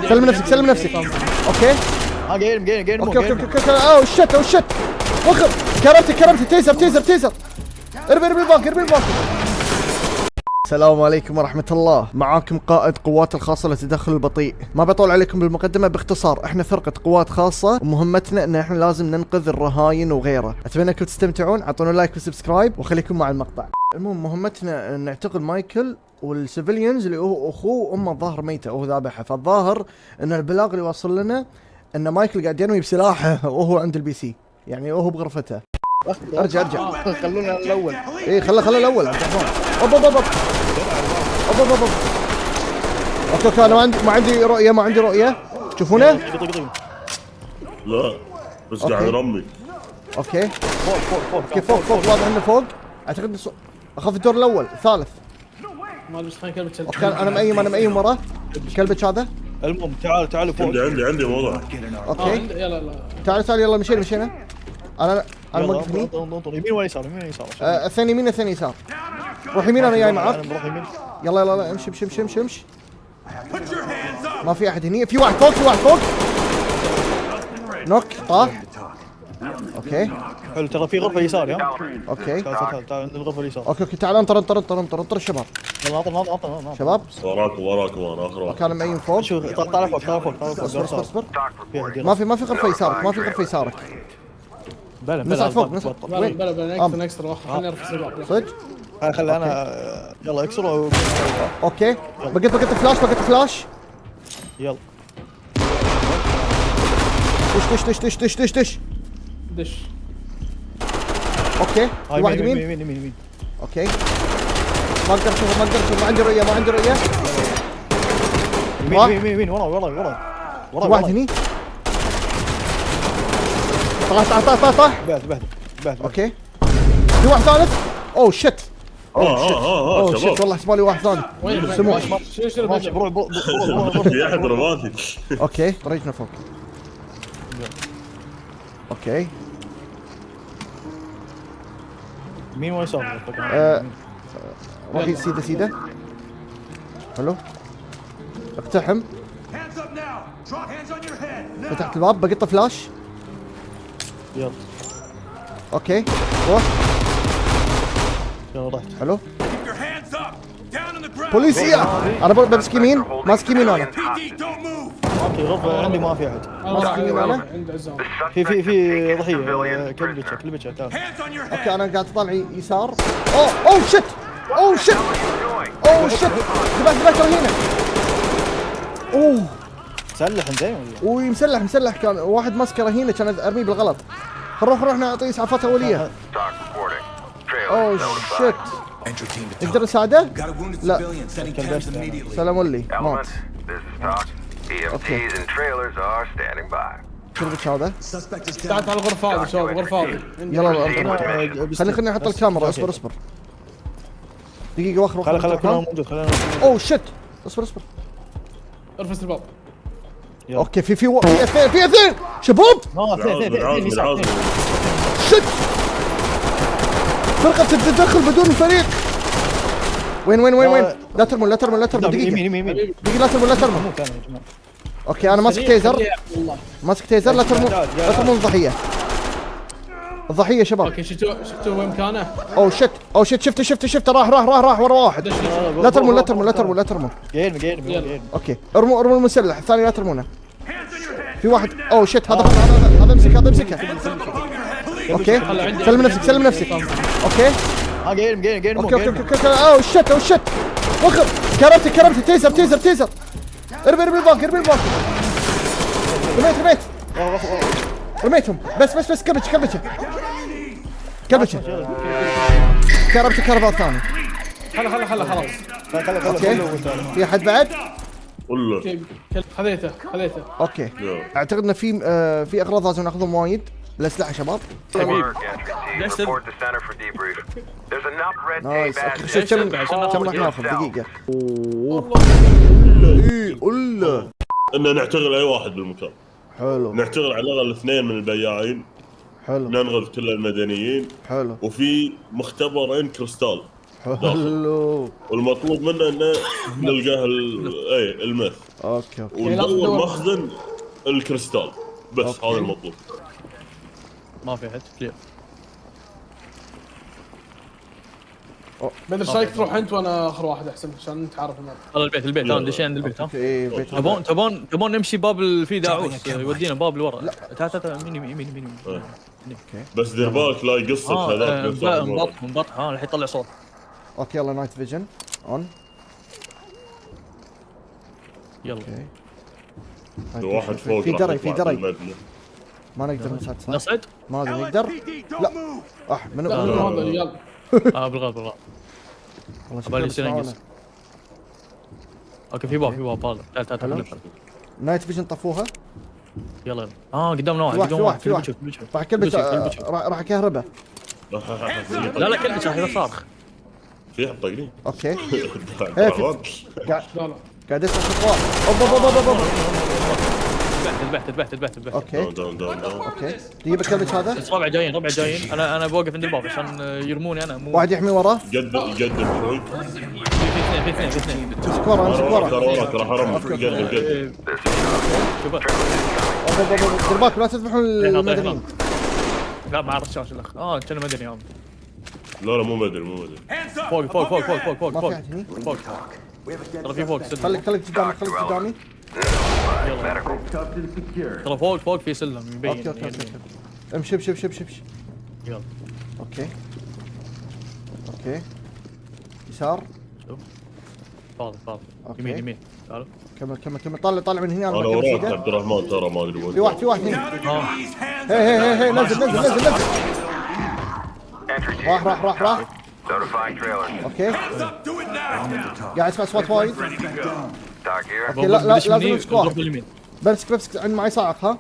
سلم نفسك سلم نفسك. اوكي جاي اوكي اوه شت وخر. كرمت تيزر ارمي الباقي. السلام عليكم ورحمة الله. معاكم قائد قوات الخاصة للتدخل البطيء. ما بطول عليكم بالمقدمة. باختصار احنا فرقة قوات خاصة ومهمتنا ان احنا لازم ننقذ الرهاين وغيره. اتمنى انكم تستمتعون. اعطونا لايك وسبسكرايب وخليكم مع المقطع. المهم مهمتنا نعتقل مايكل والسيفيليانز اللي هو اخوه وامه الظاهر ميتة وهو ذابحها. فالظاهر ان البلاغ اللي وصل لنا ان مايكل قاعد ينوي بسلاحه وهو عند البي سي، يعني وهو بغرفته. ارجع خلونا الاول. ايه خله الاول عبد الرحمن. اوكي انا ما عندي رؤيه تشوفونه؟ لا بس قاعد ارمي. اوكي فوق واضح انه فوق. اعتقد اخاف الدور الاول الثالث. ما بس خلينا كلبة. اوكي انا مأيم وراه كلبك هذا. المهم تعالوا فوق. عندي موضوع. اوكي يلا تعال يلا مشينا. انا موقف هني. يمين ولا يسار؟ الثاني يمين الثاني يسار. روح يمين انا جاي معاك. بروح يمين. يلا امشي. ما في احد هني. في واحد فوق نوك طاح. اوكي حلو ترى في غرفة يسار يا. اوكي تعال عند الغرفة اليسار. اوكي تعال انطر الشباب. يلا ناطر. شباب وراكم انا اخر واحد. كان مأيم فوق. شوف طالع فوق. اصبر ما في غرفة يسارك. بلا نصعد فوق وين؟ بلا نكسر واحد. خلينا نرفع السباق. صدق؟ خلي انا يلا اكسره. اوكي بقيت فلاش. يلا دش. دش. اوكي في واحد يمين. اوكي ما اقدر اشوف ما عندي رؤية. يمين ورا واحد هني. طلع. بهد. اوكي في واحد ثالث. اوه شت شباب والله حسبالي واحد ثاني. سموح. ماشي بروح في احد رماتي. اوكي طريقنا فوق. اوكي يمين ولا يسار؟ روحي سيده. حلو اقتحم. فتحت الباب بقيت فلاش. يلا اوكي روح. يلا رحت. حلو بوليسية. انا بمسك يمين ماسك يمين انا. اوكي غرفة عندي ما في احد. عند عزام. في ضحية كلبتش تعال. اوكي انا قاعد اطلع يسار. اوه شت ذبحت رهينة. اوه سلح زين ولا؟ مسلح كان واحد ماسك رهينة كان ارميه بالغلط. نروح نعطيه اسعافات اولية. اوه شت نقدر نساعده؟ لا سلام لي مات. اوكي كلبك هذا. تعال الغرفة هذه شباب. الغرفة هذه يلا خليني احط الكاميرا. اصبر دقيقة واخر. خلينا موجود. اوه شت اصبر. ارفس الباب. اوكي في اثنين شباب. اثنين شت فرقة التدخل بدون فريق. وين لا ترمون دقيقة. يمين لا ترمون. اوكي انا ماسك تيزر. لا ترمون الضحية شباب. اوكي شفتوا وين مكانه؟ اوه شت شفته راح ورا واحد. لا ترمون. جايين. اوكي ارموا المسلح الثاني لا ترمونه. في واحد. اوه شت هذا امسكه. اوكي سلم نفسك. اوكي جايين. اوكي اوه شت وخر. كرمت تيزر. ارمي الباقي. رميتهم بس كربته. كربت كربات ثاني. خلاص. اوكي في احد بعد؟ ولا خذيته. اوكي اعتقد ان في اغراض لازم ناخذهم وايد. الاسلحه شباب. نايس. كم راح ناخذ دقيقه. اوه ان نعتقل اي واحد بالمكان. حلو. نعتقل على الاقل 2 من البياعين. حلو. ننغذ كل المدنيين. حلو. وفي مختبرين كريستال. حلو. والمطلوب منا انه نلقاه المث اوكي اوكي وندور مخزن الكريستال بس. أوكي. هذا المطلوب. ما في حد كلير. بدر ايش رايك تروح انت وانا اخر واحد احسن عشان انت عارف الماب. هذا البيت يلا. انا دشين عند البيت ها. ايه بيت تبون نمشي باب في داعوس يودينا باب لورا. تعال يمين. بس دير بالك لا يقصك هذاك نفس واحد مرة. انبط ها الحين يطلع صوت. اوكي يلا نايت فيجن اون. يلا اوكي واحد فوق في راح دري يطلع في دري بالمبنى. ما نقدر نصعد صح؟ نصعد؟ ما ادري نقدر؟ لا منو لا، هذا لا. يلا بالغلط والله بالي شكلهم يصير يسمعونا. ينقص. اوكي في باب هذا تعال حلو. نايت فيجن طفوها. يلا قدامنا واحد في واحد، قدام في واحد واحد، في بيشوف. راح كل بيت بيشوف. راح كهرباء. لا كل بيت راح صارخ. في حد طاقنين. اوكي تعبان. قاعد لا لا قاعد يسمع صوت. اوب. ذبحت اوكي داون. اوكي تجيب الكلبش هذا. بس ربع جايين انا بوقف عند الباب عشان يرموني انا مو واحد يحمي وراه. يقدم شوي. في اثنين امسك وراه امسك وراه. وراك راح ارمي. قدم. شوف اوب دير بالك لا تذبحون المدنيين. لا مع الرشاش الاخ كان مدني يا عم. لا مو مدري. فوق ما في احد هني. فوق ترى في فوق سلم خليك قدامي. ترى فوق في سلم مبين اوكي امشي. يلا اوكي يسار. فاضي أوكي. يمين تعالوا كمل طالع من هنا. انا أنا وراك مركب عبد الرحمن ترى ما ادري وين. في واحد هنا. هي نزل. راح. اوكي قاعد اسمع اصوات وايد. اوكي لا لازم نمسك واحد. باليمين بمسك عند معي صاعق ها.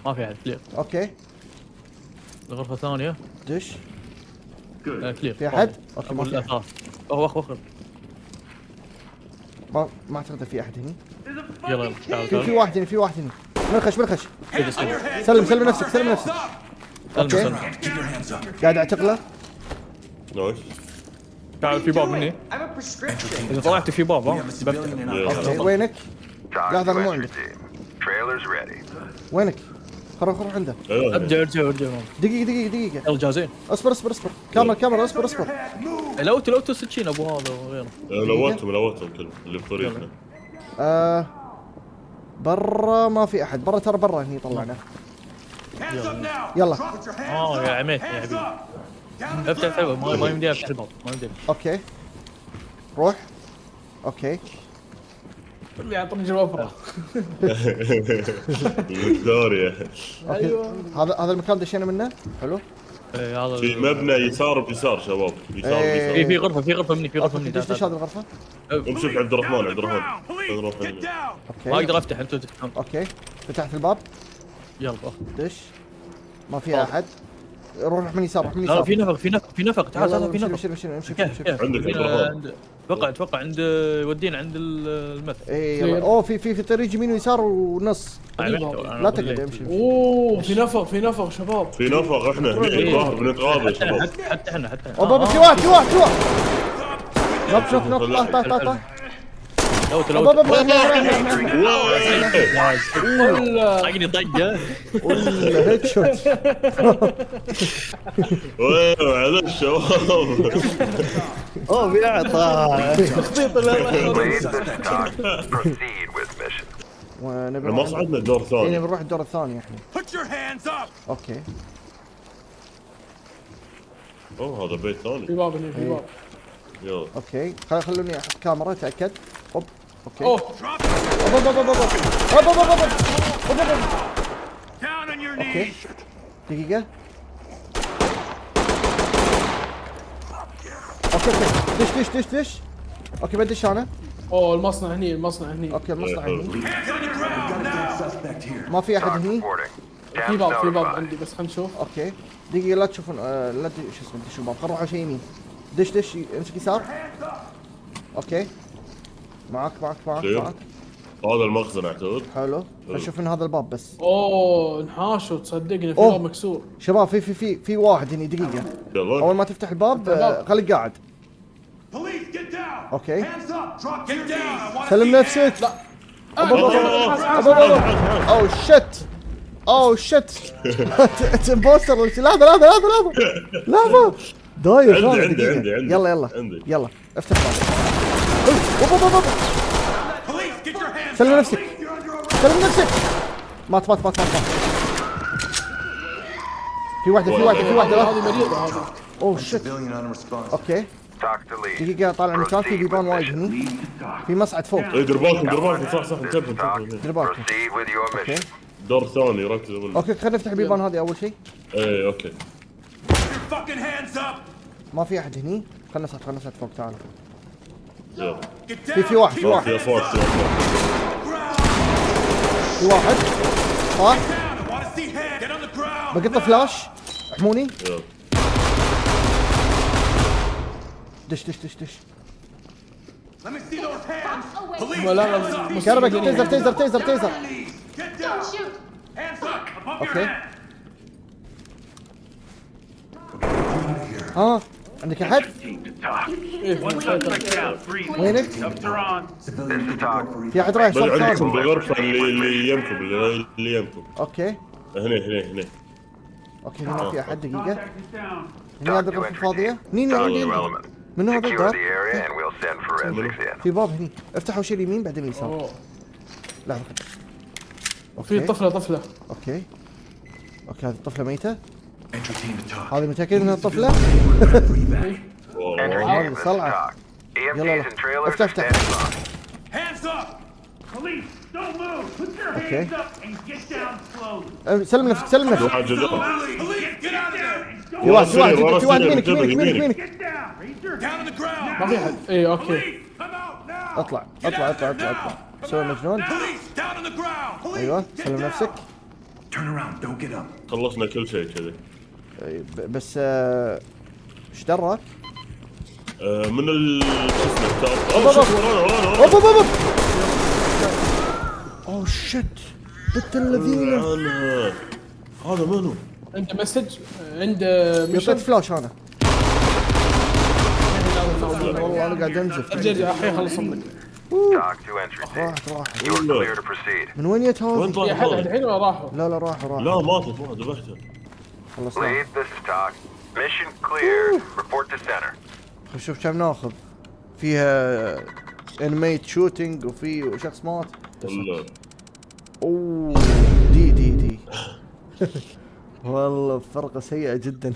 ما في احد كلير. اوكي الغرفه الثانيه دش. كلير في احد؟ اوكي ما ابو في احد. الاثاث اخر ما اعتقد في احد هني. يلا في واحد هني. منخش. سلم نفسك. سلم قاعد اعتقله. نايس. تعال في باب مني اذا طلعت في باب بفتح. اوكي وينك؟ لحظه انا مو عندك. وينك؟ خروح عنده. ارجع دقيقه يلا جاهزين. اصبر كاميرا اصبر. لو السكين ابو هذا وغيره. لوتهم كلهم اللي بفريقنا. برا ما في احد. ترى برا هني طلعنا. يلا يا عميت يا حبيبي افتح الباب ما يمدي افتح الباب ما يمدي. اوكي روح. اوكي اللي يعطيني جواب فيكتوريا. اوكي هذا المكان دشينا منه. حلو. هذا في مبنى يسار بيسار شباب. يسار إيه. في غرفه مني دش هذه الغرفه. امشي في عبد الرحمن. نروح هنا. ما اوكي اقدر افتح انتوا تفتحون. اوكي فتحت الباب. يلا دش ما في احد. روح من يسار. لا في نفق تعال في نفق. امشي. عندك عبد الرحمن. اتوقع عند ودينا عند المثل. اي يلا. اوه في طريق يمين ويسار ونص. لا تقعد امشي. اوه في نفق شباب. في نفق احنا الظاهر بنتغابى يا شباب. حتى احنا بابا في واحد شوف طاح لو طقني طقه ولا هيد شوت. وين على الشباب. بيعطى تخطيط احنا ما صعدنا الدور هنا الثاني. بنروح الدور الثاني احنا. اوكي اوه هذا بيت ثاني. في باب هنا في باب. يلا اوكي خلوني احط كاميرا اتاكد. اوكي اوه اوكي دقيقة. اوكي دش. اوكي بدش انا. اوه المصنع هني اوكي المصنع هني. ما في احد هني. في باب عندي بس خلينا نشوف. اوكي دقيقة لا تشوفون لا شو اسمه دشوا الباب. خلينا نروح على شيء يمين. دش امسك يسار. اوكي معك. هذا المخزن اعتقد. حلو، اشوف ان هذا الباب بس. اوه انحاشوا تصدقني في أوه. باب مكسور. شباب في واحد هني دقيقة. يلا اول ما تفتح الباب خليك قاعد. Police, get down! Okay. Hands up! Drop to your knees! I want to سلم see نفسك. لا تعال. اوه شت. اوه شت. انت امبوستر. لحظة داير. عندي، هذا عندي، دقيقة. عندي، عندي. يلا عندي. يلا افتح الباب. أوه. Police, get your hands سلم up! نفسك. Police, you're under arrest! سلم نفسك. مات. في واحدة لا. هذه مريضه هذه. اوه شت. اوكي دقيقة طالع من مكان في بيبان وايد هني. في مصعد فوق. اي دير بالكم صح انتبه. دير بالكم. اوكي دور ثاني ركز اقول. اوكي خلينا نفتح البيبان هذه اول شيء. اي اوكي. Get your fucking hands up! ما في احد هني. خلنا نصعد فوق. تعال. يلا. Get down! في واحد. في اصوات. في واحد. صح. Down! I want to see hands! Get on the ground! بقطه فلاش. احموني. يلا. دش. Let me see those hands! Police, ولا hands up! كهرباء. تيزر. Get down! Hands up! Above your اوكي. head! ها عندك احد؟ وينك؟ في احد رايح بل صوب عندكم ثاني. بالغرفة اللي يمكم. هنا. اوكي هنا في احد. دقيقة. هنا هذه الغرفة فاضية. عندي. من هذا الباب؟ في باب هني. افتح وشيل يمين بعدين يسار. اوه لحظة. في طفله. اوكي هذه الطفلة ميتة. هذه متأكد انها الطفلة؟ هذه صلعة. يلا افتح. Hands up! Police, don't move! Put your Okay. hands up and get down slowly! سلم نفسك. واحد جدار. Police, get out of there! في واحد ورا يمينك. Get down! Raise your down on the ground! ما في احد. اي اوكي. Police, come out now! اطلع. Come سوي out مجنون. now. Police, down on the ground! Police, ايوه get سلم down. نفسك. خلصنا كل شيء كذا. بس ايش دراك؟ من شو اسمه شوف ورانا. اوب. اوه شت. بنت الذين. هذا منو؟ عنده مسج عنده يعطيت ميشن. فلاش انا. والله انا قاعد انزف. ارجع الحين خلص منك. راحت. ولا. من وين جت وين هذا؟ في راح احد هذا؟ الحين ولا راحوا؟ لا راحوا. لا ماتت ما ذبحته. خلصنا. This is Talk. Mission clear. Report to center. شوف كم ناخذ. فيها انميت شوتينج وفي شخص مات. ولا. اوه دي. والله فرقة سيئة جدا.